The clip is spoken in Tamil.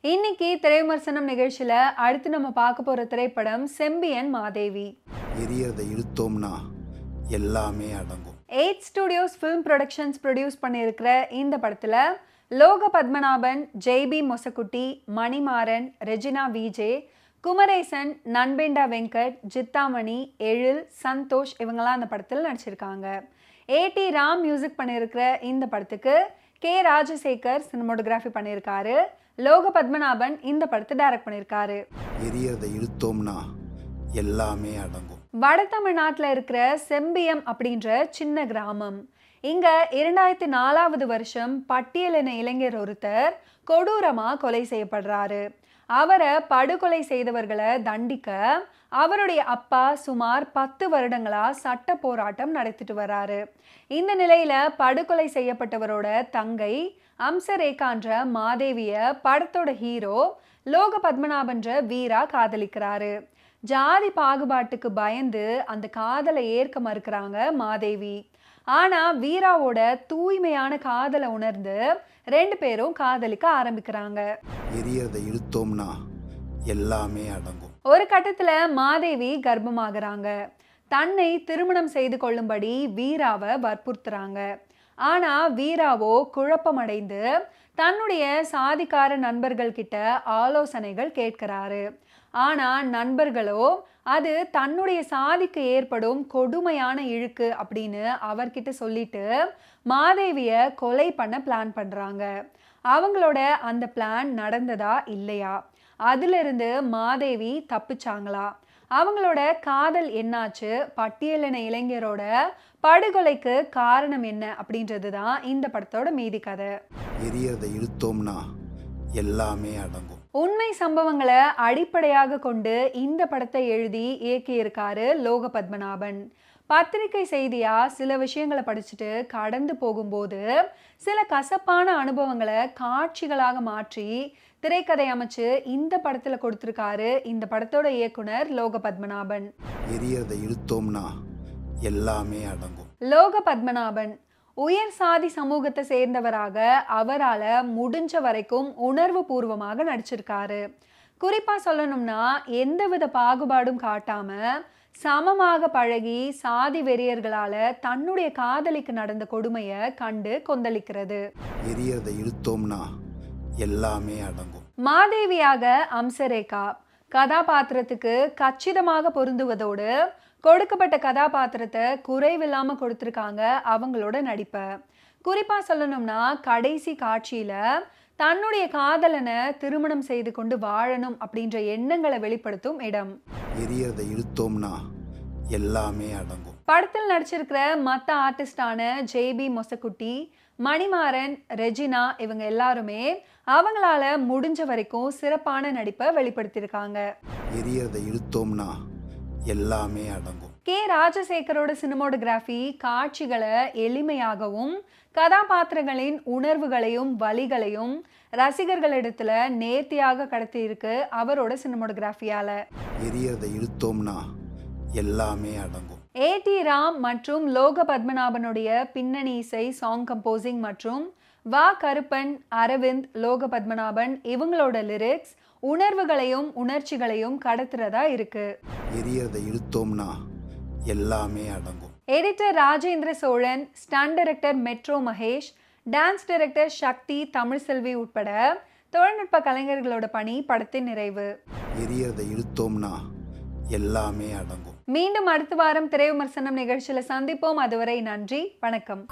இன்னைக்கு திரைவிமர்சனம் நிகழ்ச்சியில அடுத்து நம்ம பார்க்க போற திரைப்படம் செம்பியன் மாதேவி. எரியறதை இழுத்தோம்னா எல்லாமே அடங்கும். 8 ஸ்டுடியோஸ் ஃபிலிம் ப்ரொடக்ஷன்ஸ் ப்ரொடியூஸ் பண்ணியிருக்கிற இந்த படத்துல லோக பத்மநாபன், ஜெய்பி மொசக்குட்டி, மணிமாறன், ரெஜினா விஜே, குமரேசன், நண்பேண்டா வெங்கட், ஜித்தாமணி, எழில், சந்தோஷ் இவங்கெல்லாம் அந்த படத்தில் நடிச்சிருக்காங்க. ஏடி ராம் மியூசிக் பண்ணியிருக்கிற இந்த படத்துக்கு கே ராஜசேகர் சினிமோட்டோகிராஃபி பண்ணியிருக்காரு. லோக பத்மநாபன் இந்த படத்தை டைரக்ட் பண்ணியிருக்காரு. எரியறதை இழுத்தோம்னா எல்லாமே அடங்கும். வட தமிழ்நாட்டில் இருக்கிற செம்பியம் அப்படின்ற சின்ன கிராமம். இங்க 2004 வருஷம் பட்டியலின இளைஞர் ஒருத்தர் கொடூரமா கொலை செய்யப்படுறாரு. அவரை படுகொலை செய்தவர்களை தண்டிக்க அவருடைய அப்பா சுமார் 10 வருடங்களா சட்ட போராட்டம் நடத்திட்டு வர்றாரு. இந்த நிலையில படுகொலை செய்யப்பட்டவரோட தங்கை அம்சரேகான்ற மாதேவிய படத்தோட ஹீரோ லோக பத்மநாபன்ற வீரா காதலிக்கிறாரு. ஜாதி பாகுபாட்டுக்கு பயந்து அந்த காதலை ஏற்க மறுக்கிறாங்க மாதேவி. ஆனா வீராவோட தூய்மையான காதலை உணர்ந்து 2 பேரும் காதலிக்க ஆரம்பிக்கிறாங்க. எரியறதை இழுத்தோம்னா எல்லாமே அடங்கும். ஒரு கட்டத்துல மாதேவி கர்ப்பமாகறாங்க. தன்னை திருமணம் செய்து கொள்ளும்படி வீராவை வற்புறுத்துறாங்க. ஆனா வீராவோ குழப்பமடைந்து தன்னுடைய சாதிக்கார நண்பர்கள் கிட்ட ஆலோசனைகள் கேட்கிறாரு. ஆனா நண்பர்களோ அது தன்னுடைய சாதிக்கு ஏற்படும் கொடுமையான இழுக்கு அப்படின்னு அவர்கிட்ட சொல்லிட்டு மாதேவிய கொலை பண்ண பிளான் பண்றாங்க. அவங்களோட அந்த பிளான் நடந்ததா இல்லையா, அதிலிருந்து மாதேவி தப்பிச்சாங்களா, அவங்களோட காதல் என்னாச்சு, பட்டியலின இளைஞரோட படுகொலைக்கு காரணம் என்ன அப்படின்றது தான் இந்த படத்தோட மீதி கதை. எரியறதை இழுத்தோம்னா எல்லாமே அடங்கும். உண்மை சம்பவங்களை அடிப்படையாக கொண்டு இந்த படத்தை எழுதி இயக்கியிருக்காரு லோக பத்மநாபன். பத்திரிகை செய்தியா சில விஷயங்களை படிச்சுட்டு கடந்து போகும்போது சில கசப்பான அனுபவங்களை காட்சிகளாக மாற்றி திரைக்கதை அமைச்சு இந்த படத்துல கொடுத்திருக்காரு இந்த படத்தோட இயக்குனர் லோக பத்மநாபன். எரியறதை இழுத்தோம்னா எல்லாமே அடங்கும். லோக பத்மநாபன் உயர் சாதி சமூகத்தை சேர்ந்தவராக அவரால் முடிஞ்ச வரைக்கும் உணர்வு பூர்வமாக நடிச்சிருக்காரு. குறிப்பா சொல்லணும்னா எந்தவித பாகுபாடும் காட்டாம சமமாக பழகி சாதி வெறியர்களால தன்னுடைய காதலிக்கு நடந்த கொடுமையை கண்டு கொந்தளிக்கிறது. எரியறதை இழுத்தோம்னா எல்லாமே அடங்கும். மாதேவியாக அம்சரேகா கதாபாத்திரத்துக்கு கச்சிதமாக பொருந்துவதோடு கொடுக்கப்பட்ட கதாபாத்திரத்தை குறைவில்லாம கொடுத்திருக்காங்க அவங்களோட நடிப்பை. குறிப்பா சொல்லணும்னா கடைசி காட்சியில தன்னுடைய காதலனை திருமணம் செய்து கொண்டு வாழணும் அப்படின்ற எண்ணங்களை வெளிப்படுத்தும் இடம். எரியறதை இழுத்தோம்னா எல்லாமே அடங்கும். படத்தில் நடிச்சிருக்கிற மற்ற ஆர்டிஸ்டான ஜெய்பி மொசக்குட்டி, மணிமாறன், ரெஜினா இவங்க எல்லாருமே அவங்களால முடிஞ்ச வரைக்கும் சிறப்பான நடிப்பை வெளிப்படுத்தியிருக்காங்க. எரியறதை இழுத்தோம்னா எல்லாமே அடங்கும். கே ராஜசேகரோட சினிமோட்டோகிராஃபி காட்சிகளை எளிமையாகவும் கதாபாத்திரங்களின் உணர்வுகளையும் வலிகளையும் ரசிகர்களிடத்துல நேர்த்தியாக கடத்தி இருக்கு அவரோட சினிமோட்டோகிராஃபியால. எரியறதை இழுத்தோம்னா எல்லாமே அடங்கும். ஏடி ராம் மற்றும் லோக பத்மநாபனுடைய பின்னணி இசை, சாங் கம்போசிங் மற்றும் வா கருப்பன், அரவிந்த், லோக பத்மநாபன் இவங்களோட லிரிக்ஸ் உணர்வுகளையும் உணர்ச்சிகளையும் கடத்துறதா இருக்கு. எரியறதை இழுத்தோம்னா எல்லாமே அடங்கும். Editor Rajendra Chozhan, stunt director metro Mahesh, dance director Sakthi Tamilselvi உட்பட தொழில்நுட்ப கலைஞர்களோட பணி படத்தின் நிறைவு. எரியறதை இழுத்தோம்னா எல்லாமே அடங்கும். மீண்டும் அடுத்த வாரம் திரை விமர்சனம் நிகழ்ச்சியில சந்திப்போம். அதுவரை நன்றி, வணக்கம்.